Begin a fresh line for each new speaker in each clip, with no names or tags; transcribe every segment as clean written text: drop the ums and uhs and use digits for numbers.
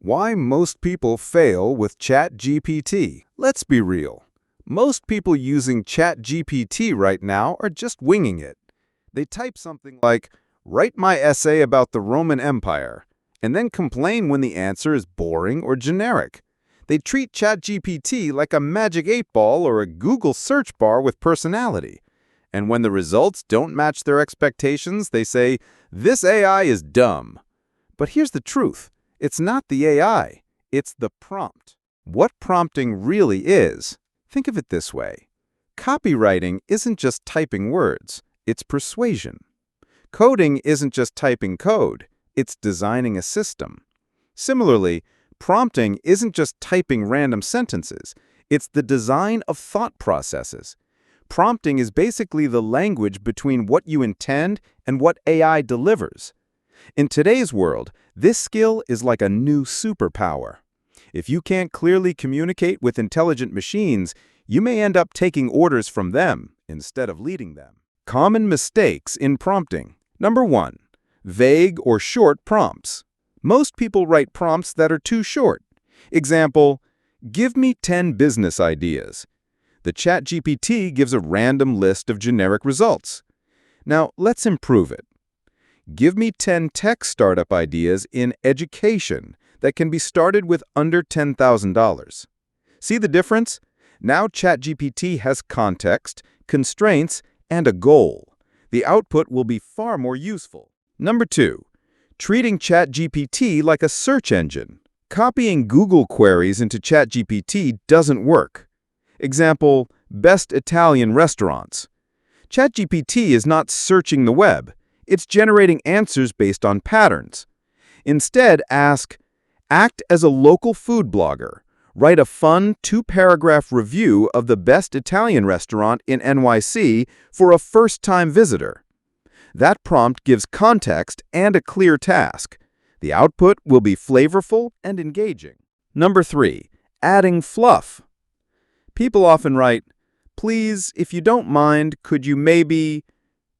Why most people fail with ChatGPT. Let's be real. Most people using ChatGPT right now are just winging it. They type something like, "Write my essay about the Roman Empire," and then complain when the answer is boring or generic. They treat ChatGPT like a magic 8-ball or a Google search bar with personality. And when the results don't match their expectations, they say, "This AI is dumb." But here's the truth. It's not the AI, it's the prompt. What prompting really is, think of it this way. Copywriting isn't just typing words, it's persuasion. Coding isn't just typing code, it's designing a system. Similarly, prompting isn't just typing random sentences, it's the design of thought processes. Prompting is basically the language between what you intend and what AI delivers. In today's world, this skill is like a new superpower. If you can't clearly communicate with intelligent machines, you may end up taking orders from them instead of leading them. Common mistakes in prompting. Number 1. Vague or short prompts. Most people write prompts that are too short. Example, "Give me 10 business ideas." The ChatGPT gives a random list of generic results. Now, let's improve it. "Give me 10 tech startup ideas in education that can be started with under $10,000. See the difference? Now ChatGPT has context, constraints, and a goal. The output will be far more useful. Number 2. Treating ChatGPT like a search engine. Copying Google queries into ChatGPT doesn't work. Example, "Best Italian restaurants." ChatGPT is not searching the web. It's generating answers based on patterns. Instead, ask, "Act as a local food blogger. Write a fun 2-paragraph review of the best Italian restaurant in NYC for a first-time visitor." That prompt gives context and a clear task. The output will be flavorful and engaging. Number 3. Adding fluff. People often write, "Please, if you don't mind, could you maybe..."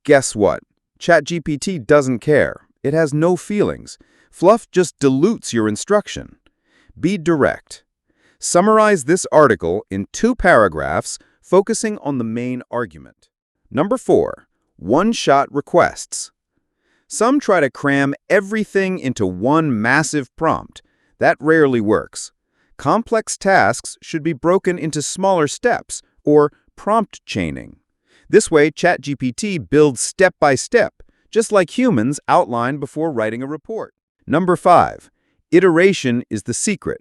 Guess what? ChatGPT doesn't care. It has no feelings. Fluff just dilutes your instruction. Be direct. Summarize this article in 2 paragraphs, focusing on the main argument. Number 4. One-shot requests. Some try to cram everything into one massive prompt. That rarely works. Complex tasks should be broken into smaller steps, or prompt chaining. This way, ChatGPT builds step by step, just like humans outline before writing a report. Number 5. Iteration is the secret.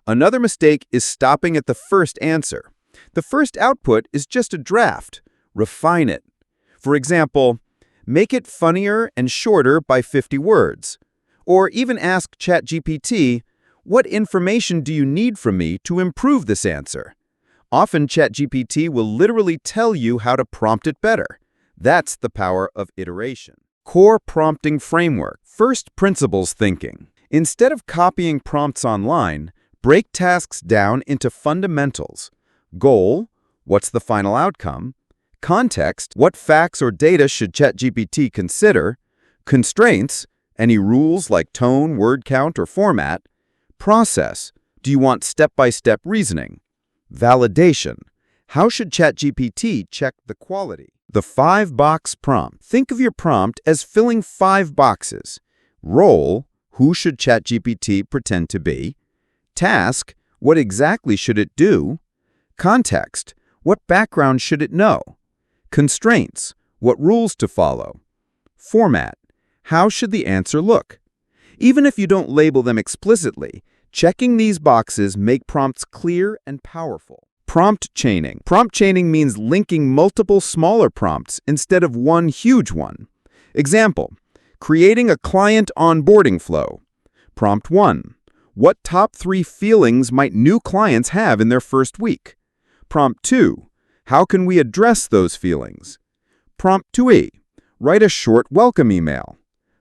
Another mistake is stopping at the first answer. The first output is just a draft. Refine it. For example, make it funnier and shorter by 50 words. Or even ask ChatGPT, "What information do you need from me to improve this answer?" Often, ChatGPT will literally tell you how to prompt it better. That's the power of iteration. Core prompting framework. First principles thinking. Instead of copying prompts online, break tasks down into fundamentals. Goal, what's the final outcome? Context, what facts or data should ChatGPT consider? Constraints, any rules like tone, word count, or format? Process, do you want step-by-step reasoning? Validation, how should ChatGPT check the quality? The 5-box prompt. Think of your prompt as filling 5 boxes. Role, who should ChatGPT pretend to be? Task, what exactly should it do? Context, what background should it know? Constraints, what rules to follow? Format, how should the answer look? Even if you don't label them explicitly, checking these boxes make prompts clear and powerful. Prompt chaining. Prompt chaining means linking multiple smaller prompts instead of one huge one. Example, creating a client onboarding flow. Prompt 1. What top 3 feelings might new clients have in their first week? Prompt 2. How can we address those feelings? Prompt 2e. Write a short welcome email.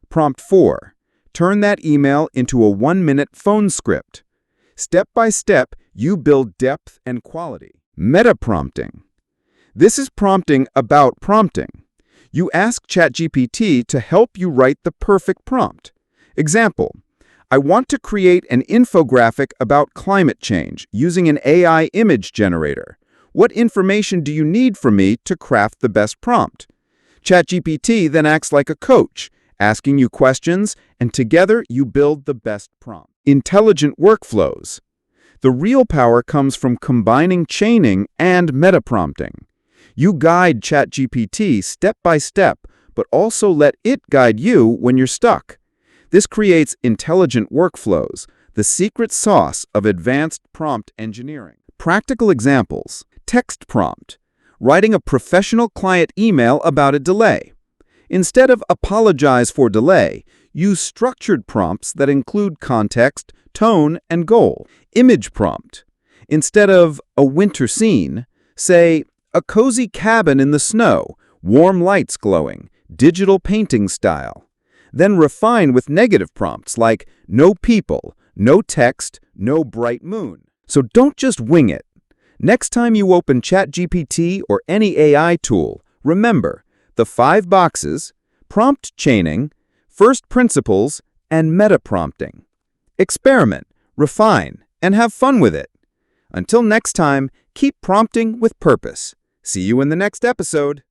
Prompt 4. Turn that email into a 1-minute phone script. Step by step, you build depth and quality. Meta prompting. This is prompting about prompting. You ask ChatGPT to help you write the perfect prompt. Example,
I want to create an infographic about climate change using an AI image generator. What information do you need from me to craft the best prompt? ChatGPT then acts like a coach, asking you questions, and together you build the best prompt. Intelligent workflows. The real power comes from combining chaining and meta-prompting. You guide ChatGPT step by step, but also let it guide you when you're stuck. This creates intelligent workflows, the secret sauce of advanced prompt engineering. Practical examples. Text prompt. Writing a professional client email about a delay. Instead of apologize for delay, use structured prompts that include context, tone, and goal. Image prompt. Instead of a winter scene, say a cozy cabin in the snow, warm lights glowing, digital painting style. Then refine with negative prompts like no people, no text, no bright moon. So don't just wing it. Next time you open ChatGPT or any AI tool, remember the 5 boxes: prompt chaining, first principles, and meta-prompting. Experiment, refine, and have fun with it. Until next time, keep prompting with purpose. See you in the next episode.